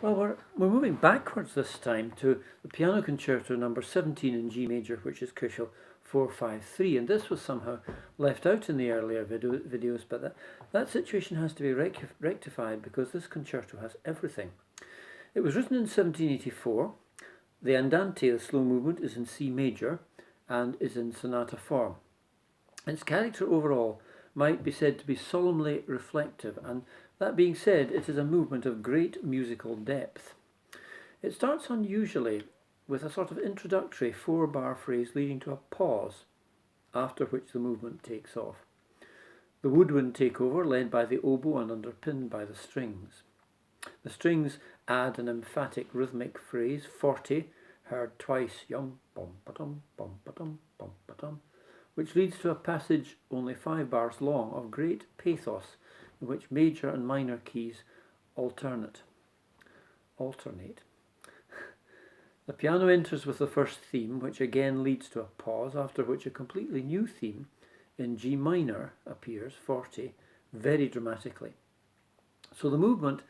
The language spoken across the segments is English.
Well, we're moving backwards this time to the Piano Concerto number 17 in G major, which is crucial 453, and this was somehow left out in the earlier videos, but that situation has to be rectified because this concerto has everything. It was written in 1784. The Andante, the slow movement, is in C major and is in sonata form. Its character overall might be said to be solemnly reflective, and that being said, it is a movement of great musical depth. It starts unusually with a sort of introductory 4-bar phrase leading to a pause, after which the movement takes off. The woodwind take over, led by the oboe and underpinned by the strings. The strings add an emphatic rhythmic phrase, forte, heard twice, yum, bum, ba-dum, bum, ba-dum, which leads to a passage only 5 bars long of great pathos in which major and minor keys alternate. The piano enters with the first theme, which again leads to a pause, after which a completely new theme in G minor appears, forte, very dramatically. So the movement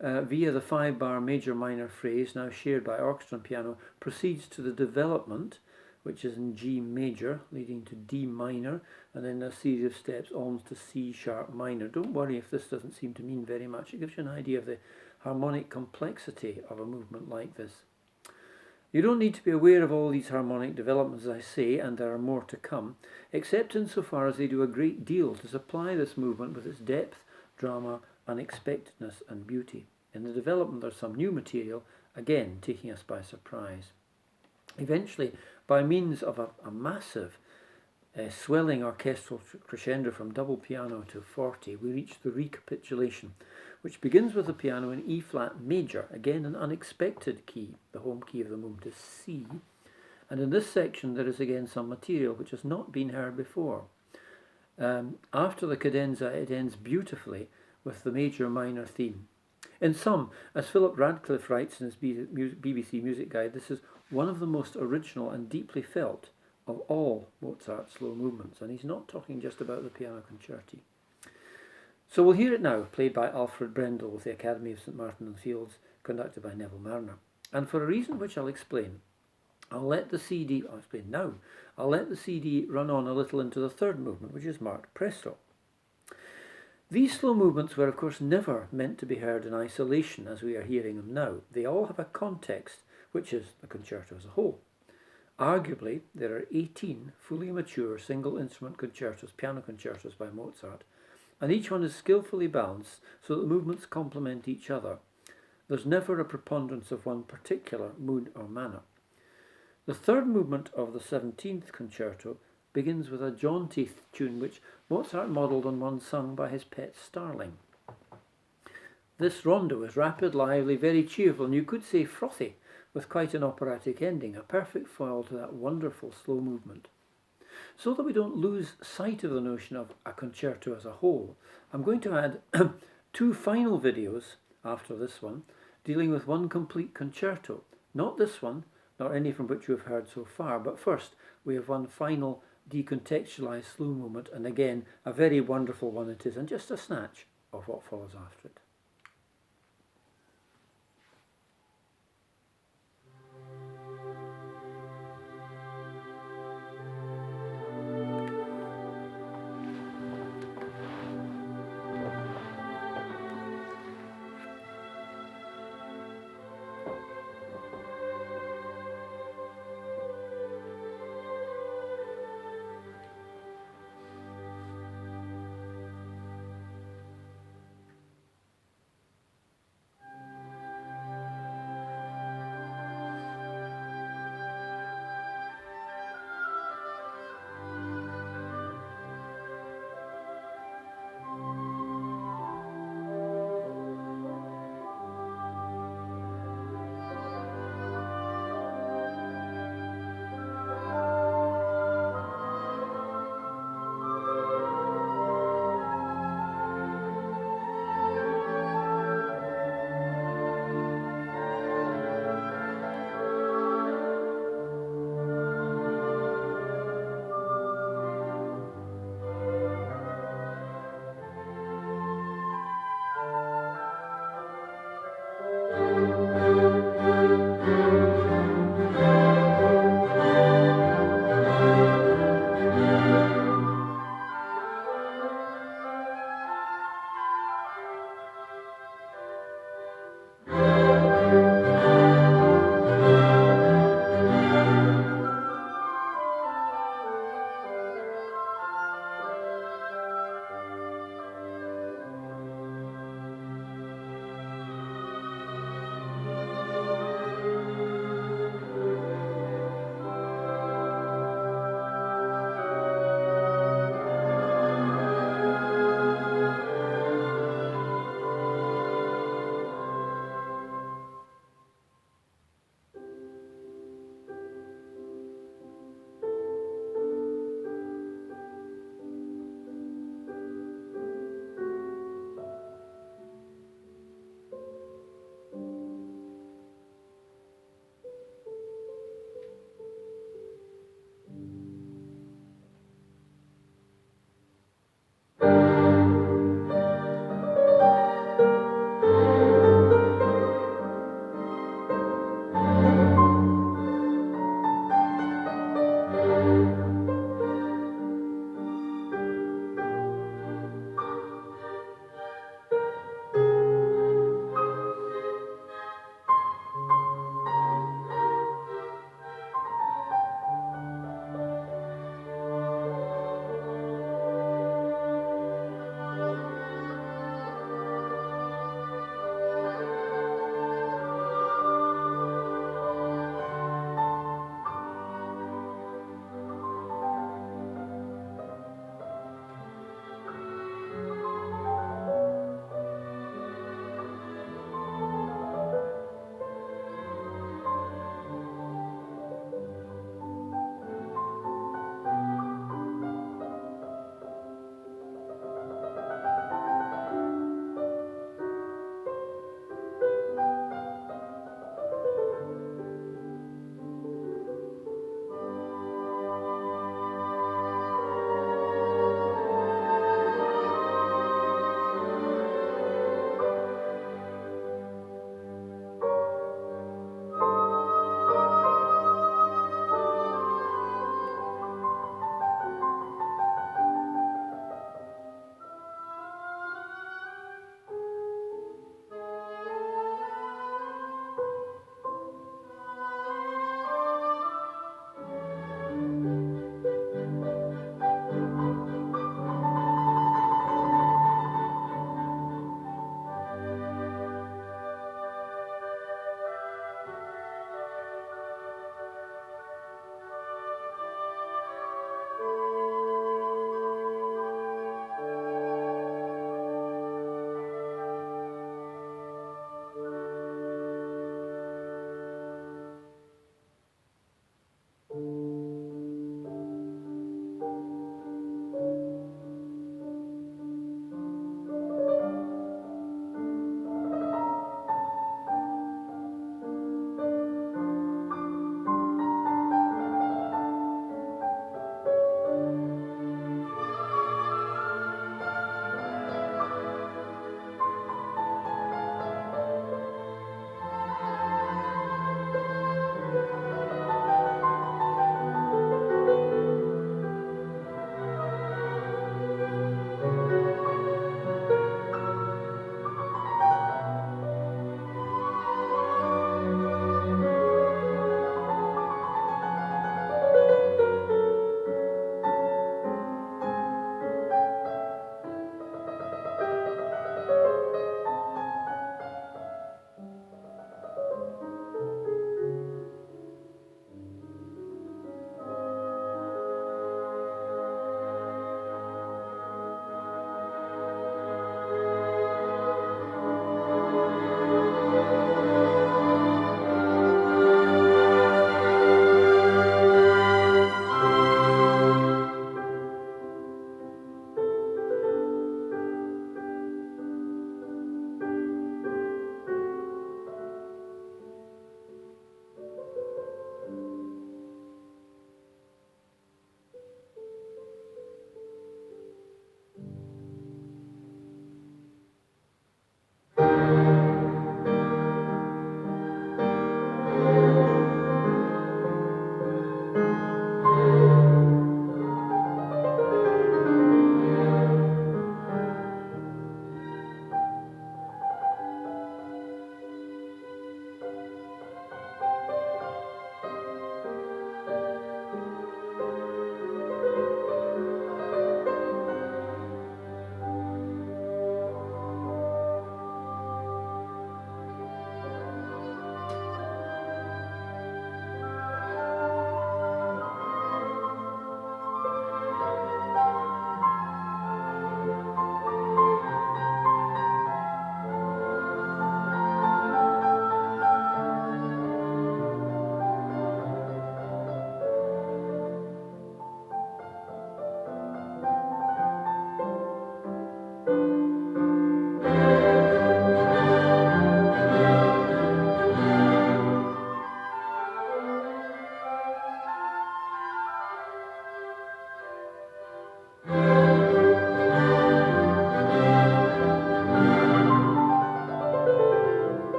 via the 5-bar major-minor phrase, now shared by orchestra and piano, proceeds to the development, which is in G major, leading to D minor, and then a series of steps almost to C sharp minor. Don't worry if this doesn't seem to mean very much. It gives you an idea of the harmonic complexity of a movement like this. You don't need to be aware of all these harmonic developments, as I say, and there are more to come, except insofar as they do a great deal to supply this movement with its depth, drama, unexpectedness and beauty. In the development there's some new material, again taking us by surprise. Eventually, by means of a massive swelling orchestral crescendo from double piano to forte, we reach the recapitulation, which begins with the piano in E-flat major, again an unexpected key. The home key of the movement is C, and in this section there is again some material which has not been heard before. After the cadenza, it ends beautifully with the major-minor theme. In sum, as Philip Radcliffe writes in his BBC Music Guide, this is one of the most original and deeply felt of all Mozart's slow movements, and he's not talking just about the piano concerti. So we'll hear it now, played by Alfred Brendel with the Academy of St Martin in the Fields, conducted by Neville Marriner. And for a reason which I'll explain, I'll let the CD run on a little into the third movement, which is marked presto. These slow movements were of course never meant to be heard in isolation as we are hearing them now. They all have a context, which is the concerto as a whole. Arguably, there are 18 fully mature single instrument concertos, piano concertos by Mozart, and each one is skillfully balanced so that the movements complement each other. There's never a preponderance of one particular mood or manner. The third movement of the 17th concerto begins with a jaunty tune which Mozart modelled on one sung by his pet starling. This rondo is rapid, lively, very cheerful, and you could say frothy, with quite an operatic ending, a perfect foil to that wonderful slow movement. So that we don't lose sight of the notion of a concerto as a whole, I'm going to add 2 final videos after this one, dealing with one complete concerto. Not this one, nor any from which you have heard so far, but first we have one final decontextualised slow moment, and again a very wonderful one it is, and just a snatch of what follows after it.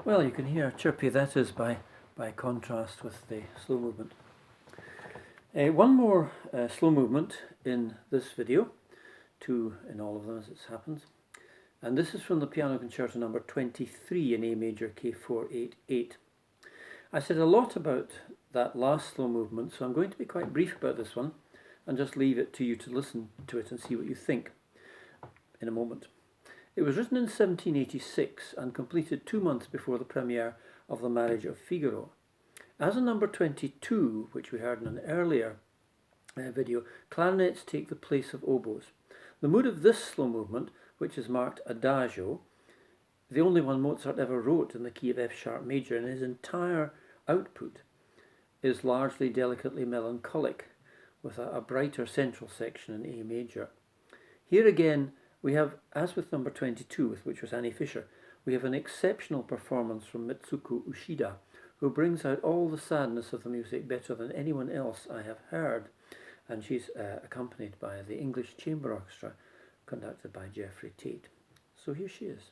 Well, you can hear how chirpy that is by contrast with the slow movement. One more slow movement in this video, two in all of them as it happens, and this is from the Piano Concerto number 23 in A major K488. I said a lot about that last slow movement, so I'm going to be quite brief about this one and just leave it to you to listen to it and see what you think in a moment. It was written in 1786 and completed 2 months before the premiere of The Marriage of Figaro. As in number 22, which we heard in an earlier video, clarinets take the place of oboes. The mood of this slow movement, which is marked Adagio, the only one Mozart ever wrote in the key of F sharp major, and his entire output is largely delicately melancholic, with a brighter central section in A major. Here again, we have, as with number 22, which was Annie Fischer, we have an exceptional performance from Mitsuko Uchida, who brings out all the sadness of the music better than anyone else I have heard. And she's accompanied by the English Chamber Orchestra, conducted by Geoffrey Tate. So here she is.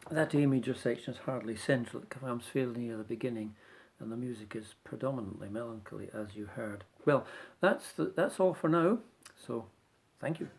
That A major section is hardly central. It comes fairly near the beginning, and the music is predominantly melancholy, as you heard. Well, that's all for now. So, thank you.